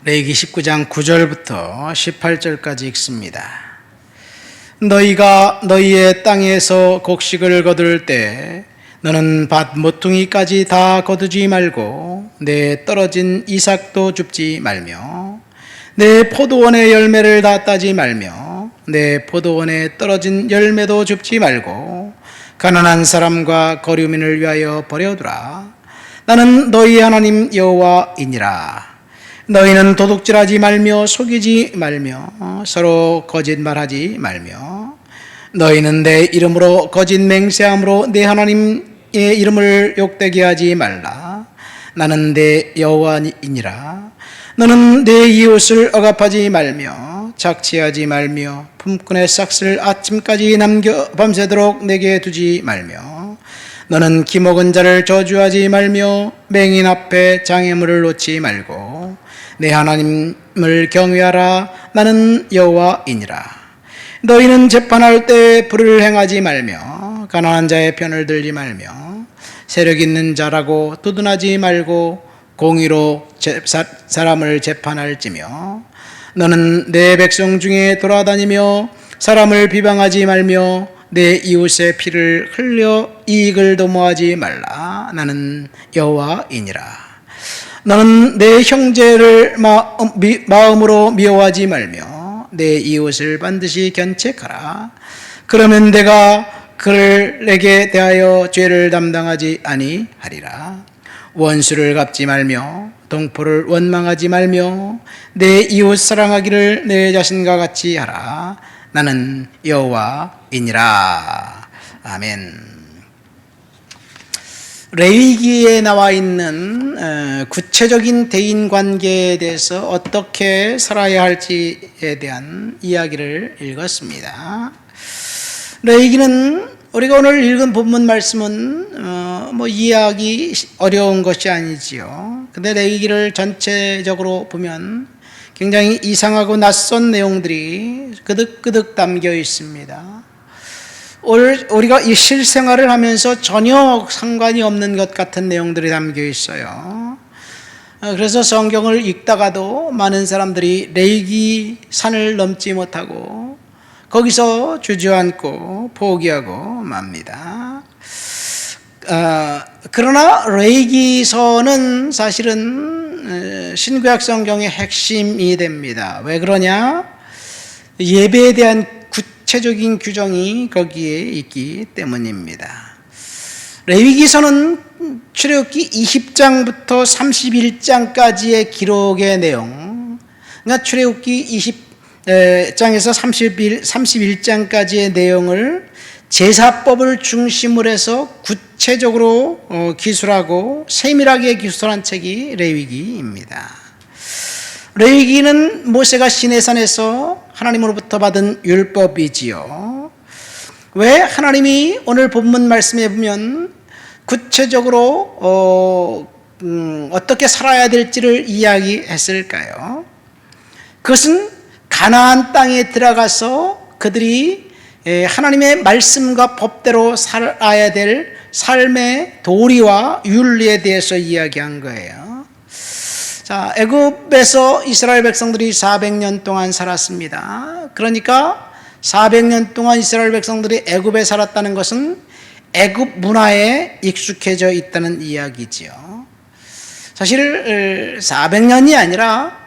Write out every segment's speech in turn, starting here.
레위기 19장 9절부터 18절까지 읽습니다. 너희가 너희의 땅에서 곡식을 거둘 때 너는 밭 모퉁이까지 다 거두지 말고 내 떨어진 이삭도 줍지 말며 내 포도원의 열매를 다 따지 말며 내 포도원에 떨어진 열매도 줍지 말고 가난한 사람과 거류민을 위하여 버려두라. 나는 너희 하나님 여호와이니라. 너희는 도둑질하지 말며 속이지 말며 서로 거짓말하지 말며 너희는 내 이름으로 거짓 맹세함으로 내 하나님의 이름을 욕되게 하지 말라. 나는 내 여호와이니라. 너는 내 이웃을 억압하지 말며 착취하지 말며 품꾼의 싹을 아침까지 남겨 밤새도록 내게 두지 말며 너는 기먹은 자를 저주하지 말며 맹인 앞에 장애물을 놓지 말고 내 하나님을 경외하라. 나는 여호와이니라. 너희는 재판할 때 불을 행하지 말며 가난한 자의 편을 들지 말며 세력 있는 자라고 두둔하지 말고 공의로 사람을 재판할지며 너는 내 백성 중에 돌아다니며 사람을 비방하지 말며 내 이웃의 피를 흘려 이익을 도모하지 말라. 나는 여호와이니라. 너는 내 형제를 마음으로 미워하지 말며 내 이웃을 반드시 견책하라. 그러면 내가 그를 내게 대하여 죄를 담당하지 아니하리라. 원수를 갚지 말며 동포를 원망하지 말며 내 이웃 사랑하기를 내 자신과 같이 하라. 나는 여호와이니라. 아멘. 레위기에 나와 있는 구체적인 대인관계에 대해서 어떻게 살아야 할지에 대한 이야기를 읽었습니다. 레위기는 우리가 오늘 읽은 본문 말씀은 이해하기 어려운 것이 아니지요. 근데 레위기를 전체적으로 보면 굉장히 이상하고 낯선 내용들이 그득그득 담겨 있습니다. 우리가 이 실생활을 하면서 전혀 상관이 없는 것 같은 내용들이 담겨 있어요. 그래서 성경을 읽다가도 많은 사람들이 레위기 산을 넘지 못하고 거기서 주저앉고 포기하고 맙니다. 그러나 레위기서는 사실은 신구약 성경의 핵심이 됩니다. 왜 그러냐? 예배에 대한 구체적인 규정이 거기에 있기 때문입니다. 레위기서는 출애굽기 20장부터 31장까지의 기록의 내용, 그러니까 출애굽기 20장에서 31장까지의 내용을 제사법을 중심으로 해서 구체적으로 기술하고 세밀하게 기술한 책이 레위기입니다. 레위기는 모세가 시내산에서 하나님으로부터 받은 율법이지요. 왜 하나님이 오늘 본문 말씀에 보면 구체적으로 어떻게 살아야 될지를 이야기했을까요? 그것은 가나안 땅에 들어가서 그들이 하나님의 말씀과 법대로 살아야 될 삶의 도리와 윤리에 대해서 이야기한 거예요. 자, 애굽에서 이스라엘 백성들이 400년 동안 살았습니다. 그러니까 400년 동안 이스라엘 백성들이 애굽에 살았다는 것은 애굽 문화에 익숙해져 있다는 이야기지요. 사실 400년이 아니라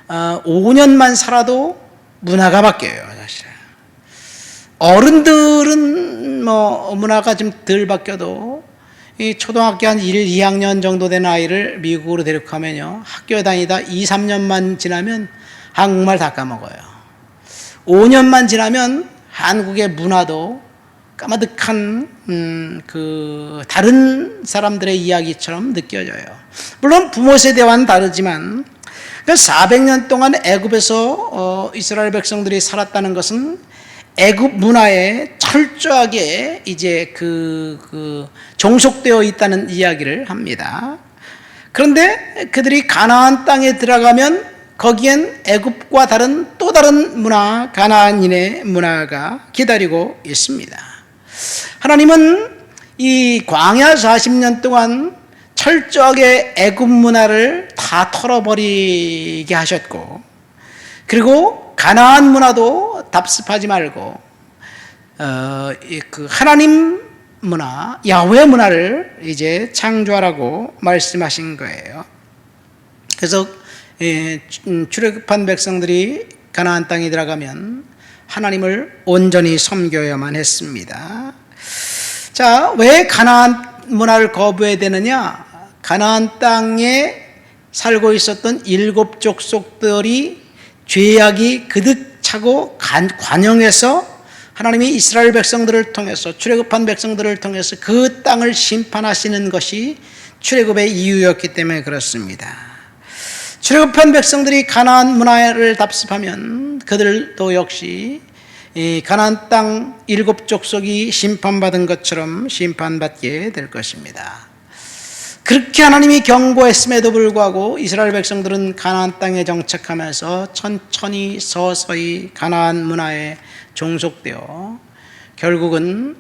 5년만 살아도 문화가 바뀌어요. 사실 어른들은 문화가 좀 덜 바뀌어도 이 초등학교 한 1, 2학년 정도 된 아이를 미국으로 데려가면요, 학교에 다니다 2, 3년만 지나면 한국말 다 까먹어요. 5년만 지나면 한국의 문화도 까마득한 다른 사람들의 이야기처럼 느껴져요. 물론 부모 세대와는 다르지만 400년 동안 애굽에서 이스라엘 백성들이 살았다는 것은 애굽 문화에 철저하게 이제 종속되어 있다는 이야기를 합니다. 그런데 그들이 가나안 땅에 들어가면 거기엔 애굽과 다른 또 다른 문화, 가나안인의 문화가 기다리고 있습니다. 하나님은 이 광야 40년 동안 철저하게 애굽 문화를 다 털어버리게 하셨고, 그리고 가나안 문화도 답습하지 말고 그 하나님 문화, 야훼 문화를 이제 창조하라고 말씀하신 거예요. 그래서 출애굽한 백성들이 가나안 땅에 들어가면 하나님을 온전히 섬겨야만 했습니다. 자, 왜 가나안 문화를 거부해야 되느냐? 가나안 땅에 살고 있었던 7 족속들이 죄악이 그득 차고 관영해서 하나님이 이스라엘 백성들을 통해서, 출애굽한 백성들을 통해서 그 땅을 심판하시는 것이 출애굽의 이유였기 때문에 그렇습니다. 출애굽한 백성들이 가나안 문화를 답습하면 그들도 역시 이 가나안 땅 7 족속이 심판받은 것처럼 심판받게 될 것입니다. 그렇게 하나님이 경고했음에도 불구하고 이스라엘 백성들은 가나안 땅에 정착하면서 천천히 서서히 가나안 문화에 종속되어 결국은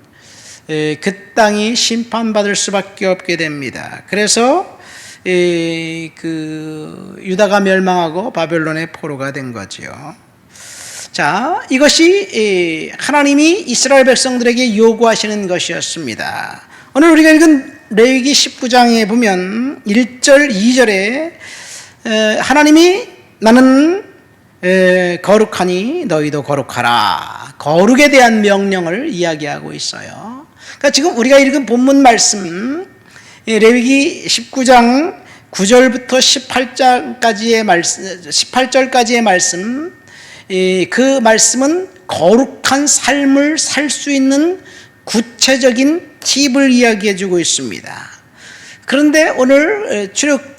그 땅이 심판받을 수밖에 없게 됩니다. 그래서 그 유다가 멸망하고 바벨론의 포로가 된 거죠. 자, 이것이 하나님이 이스라엘 백성들에게 요구하시는 것이었습니다. 오늘 우리가 읽은 레위기 19장에 보면 1절, 2절에 하나님이 나는 거룩하니 너희도 거룩하라, 거룩에 대한 명령을 이야기하고 있어요. 그러니까 지금 우리가 읽은 본문 말씀, 레위기 19장 9절부터 18절까지의 말씀, 그 말씀은 거룩한 삶을 살 수 있는 구체적인 팁을 이야기해 주고 있습니다. 그런데 오늘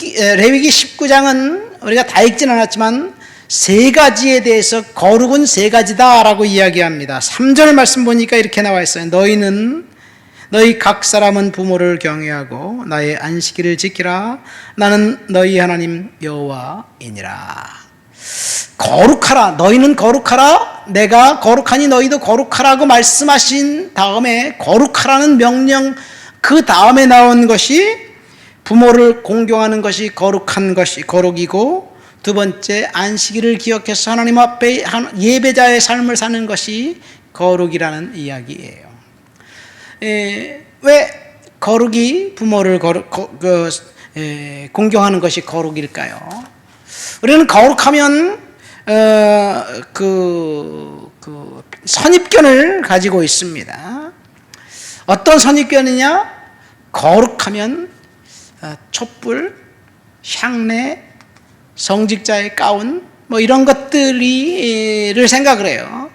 레위기 19장은 우리가 다 읽진 않았지만 3가지에 대해서 거룩은 3가지다라고 이야기합니다. 3절 말씀 보니까 이렇게 나와 있어요. 너희 각 사람은 부모를 경외하고 나의 안식일을 지키라. 나는 너희 하나님 여호와이니라. 거룩하라, 너희는 거룩하라, 내가 거룩하니 너희도 거룩하라고 말씀하신 다음에 거룩하라는 명령, 그 다음에 나온 것이 부모를 공경하는 것이 거룩한 것이 거룩이고, 두 번째 안식일을 기억해서 하나님 앞에 예배자의 삶을 사는 것이 거룩이라는 이야기예요. 왜 거룩이 부모를 공경하는 것이 거룩일까요? 우리는 거룩하면 선입견을 가지고 있습니다. 어떤 선입견이냐? 거룩하면 촛불, 향내, 성직자의 가운, 뭐 이런 것들을 생각을 해요.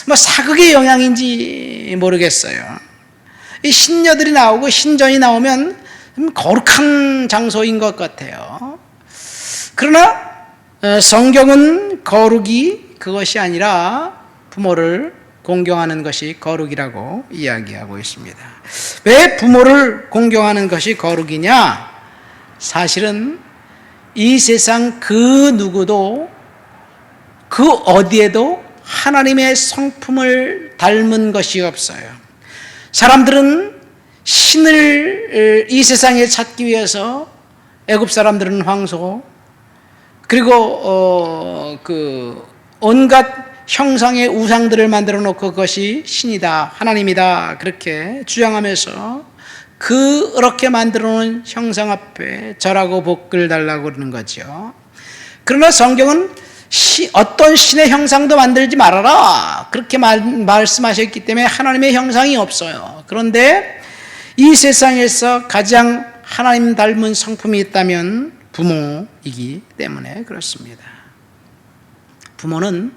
뭐 사극의 영향인지 모르겠어요. 이 신녀들이 나오고 신전이 나오면 거룩한 장소인 것 같아요. 그러나 성경은 거룩이 그것이 아니라 부모를 공경하는 것이 거룩이라고 이야기하고 있습니다. 왜 부모를 공경하는 것이 거룩이냐? 사실은 이 세상 그 누구도 그 어디에도 하나님의 성품을 닮은 것이 없어요. 사람들은 신을 이 세상에 찾기 위해서 애굽 사람들은 황소, 그리고 온갖 형상의 우상들을 만들어 놓고 그것이 신이다, 하나님이다 그렇게 주장하면서 그렇게 만들어 놓은 형상 앞에 절하고 복을 달라고 그러는 거죠. 그러나 성경은 어떤 신의 형상도 만들지 말아라 그렇게 말씀하셨기 때문에 하나님의 형상이 없어요. 그런데 이 세상에서 가장 하나님 닮은 성품이 있다면 부모이기 때문에 그렇습니다. 부모는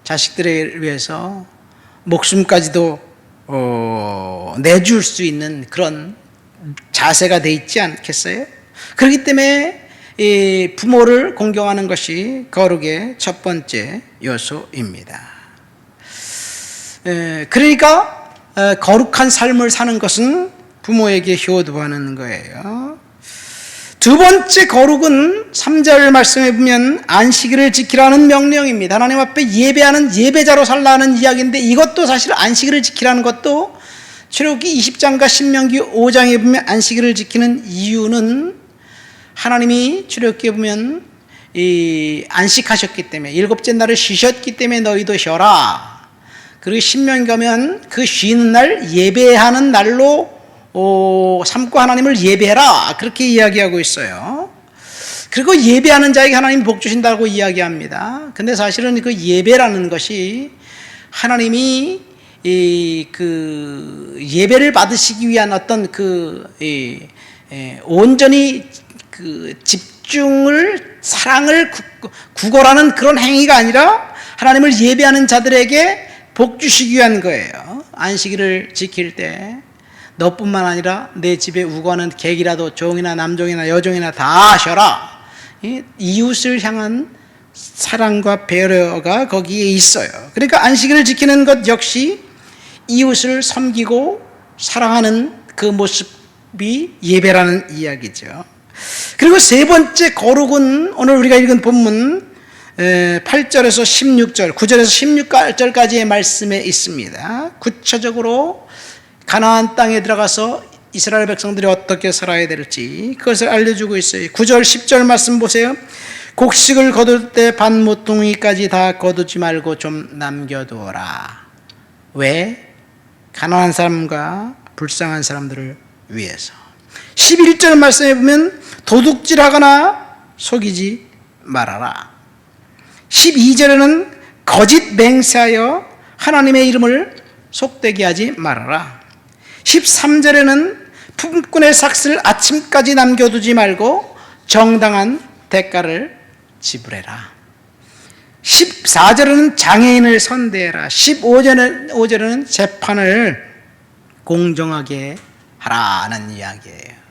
자식들을 위해서 목숨까지도 내줄 수 있는 그런 자세가 돼 있지 않겠어요? 그렇기 때문에 이 부모를 공경하는 것이 거룩의 첫 번째 요소입니다. 그러니까 거룩한 삶을 사는 것은 부모에게 효도하는 거예요. 두 번째 거룩은 3절 말씀에 보면 안식일을 지키라는 명령입니다. 하나님 앞에 예배하는 예배자로 살라는 이야기인데, 이것도 사실 안식일을 지키라는 것도 출애굽기 20장과 신명기 5장에 보면 안식일을 지키는 이유는 하나님이 출애굽기에 보면 이 안식하셨기 때문에 일곱째 날을 쉬셨기 때문에 너희도 쉬어라. 그리고 신명기 가면 그 쉬는 날 예배하는 날로 삼고 하나님을 예배해라, 그렇게 이야기하고 있어요. 그리고 예배하는 자에게 하나님이 복 주신다고 이야기합니다. 근데 사실은 그 예배라는 것이 하나님이 그 예배를 받으시기 위한 어떤 온전히 그 집중을, 사랑을 구걸하는 그런 행위가 아니라 하나님을 예배하는 자들에게 복 주시기 위한 거예요. 안식일을 지킬 때 너뿐만 아니라 내 집에 우거하는 객이라도 종이나 남종이나 여종이나 다 쉬어라. 이웃을 향한 사랑과 배려가 거기에 있어요. 그러니까 안식일을 지키는 것 역시 이웃을 섬기고 사랑하는 그 모습이 예배라는 이야기죠. 그리고 세 번째 거룩은 오늘 우리가 읽은 본문 8절에서 16절, 9절에서 16절까지의 말씀에 있습니다. 구체적으로 가나안 땅에 들어가서 이스라엘 백성들이 어떻게 살아야 될지 그것을 알려주고 있어요. 9절 10절 말씀 보세요. 곡식을 거둘 때 밭모퉁이까지 다 거두지 말고 좀 남겨두어라. 왜? 가난한 사람과 불쌍한 사람들을 위해서. 11절 말씀에 보면 도둑질하거나 속이지 말아라. 12절에는 거짓 맹세하여 하나님의 이름을 속되게 하지 말아라. 13절에는 품꾼의 삭슬 아침까지 남겨두지 말고 정당한 대가를 지불해라. 14절에는 장애인을 선대해라. 15절에는 재판을 공정하게 하라는 이야기예요.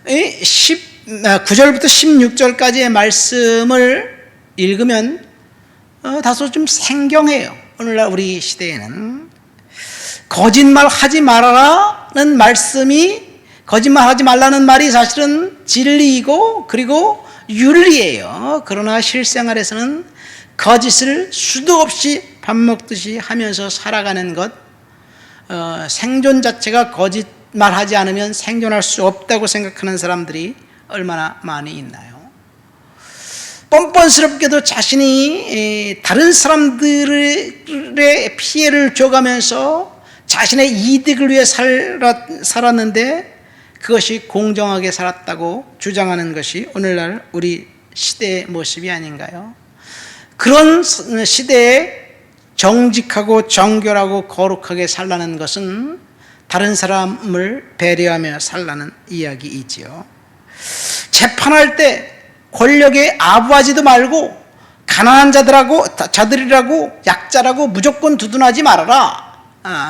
9절부터 16절까지의 말씀을 읽으면 다소 좀 생경해요. 오늘날 우리 시대에는 거짓말하지 말아라는 말씀이, 거짓말하지 말라는 말이 사실은 진리이고 그리고 윤리예요. 그러나 실생활에서는 거짓을 수도 없이 밥 먹듯이 하면서 살아가는 것, 생존 자체가 거짓말하지 않으면 생존할 수 없다고 생각하는 사람들이 얼마나 많이 있나요? 뻔뻔스럽게도 자신이 다른 사람들의 피해를 줘가면서 자신의 이득을 위해 살았는데 그것이 공정하게 살았다고 주장하는 것이 오늘날 우리 시대의 모습이 아닌가요? 그런 시대에 정직하고 정결하고 거룩하게 살라는 것은 다른 사람을 배려하며 살라는 이야기이지요. 재판할 때 권력에 아부하지도 말고 가난한 자들이라고 약자라고 무조건 두둔하지 말아라.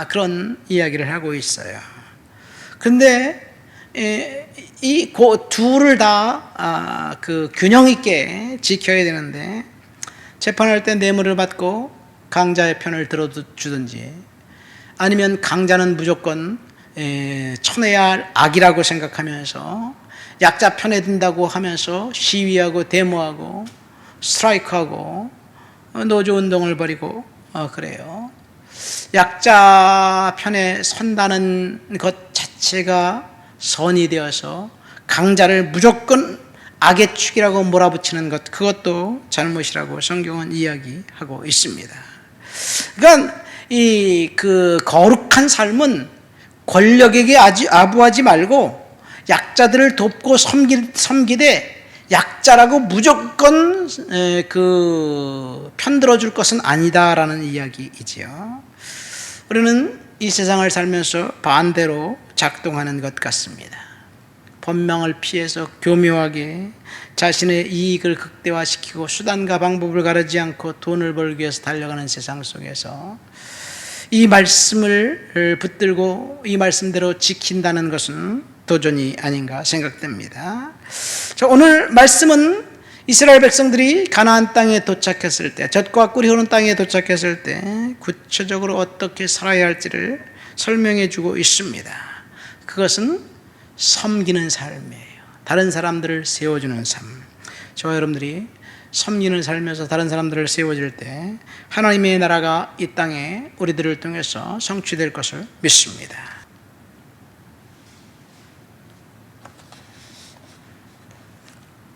그런 이야기를 하고 있어요. 그런데 이 둘을 다 균형 있게 지켜야 되는데 재판할 때 뇌물을 받고 강자의 편을 들어주든지 아니면 강자는 무조건 쳐내야 할 악이라고 생각하면서 약자 편에 든다고 하면서 시위하고 데모하고 스트라이크하고 노조운동을 벌이고 그래요. 약자 편에 선다는 것 자체가 선이 되어서 강자를 무조건 악의 축이라고 몰아붙이는 것, 그것도 잘못이라고 성경은 이야기하고 있습니다. 그러니까 그 거룩한 삶은 권력에게 아부하지 말고 약자들을 돕고 섬기되 약자라고 무조건 편들어 줄 것은 아니다라는 이야기이지요. 우리는 이 세상을 살면서 반대로 작동하는 것 같습니다. 법망을 피해서 교묘하게 자신의 이익을 극대화시키고 수단과 방법을 가르지 않고 돈을 벌기 위해서 달려가는 세상 속에서 이 말씀을 붙들고 이 말씀대로 지킨다는 것은 도전이 아닌가 생각됩니다. 오늘 말씀은 이스라엘 백성들이 가나안 땅에 도착했을 때, 젖과 꿀이 흐르는 땅에 도착했을 때 구체적으로 어떻게 살아야 할지를 설명해 주고 있습니다. 그것은 섬기는 삶이에요. 다른 사람들을 세워주는 삶. 저와 여러분들이 섬기는 삶에서 다른 사람들을 세워줄 때 하나님의 나라가 이 땅에 우리들을 통해서 성취될 것을 믿습니다.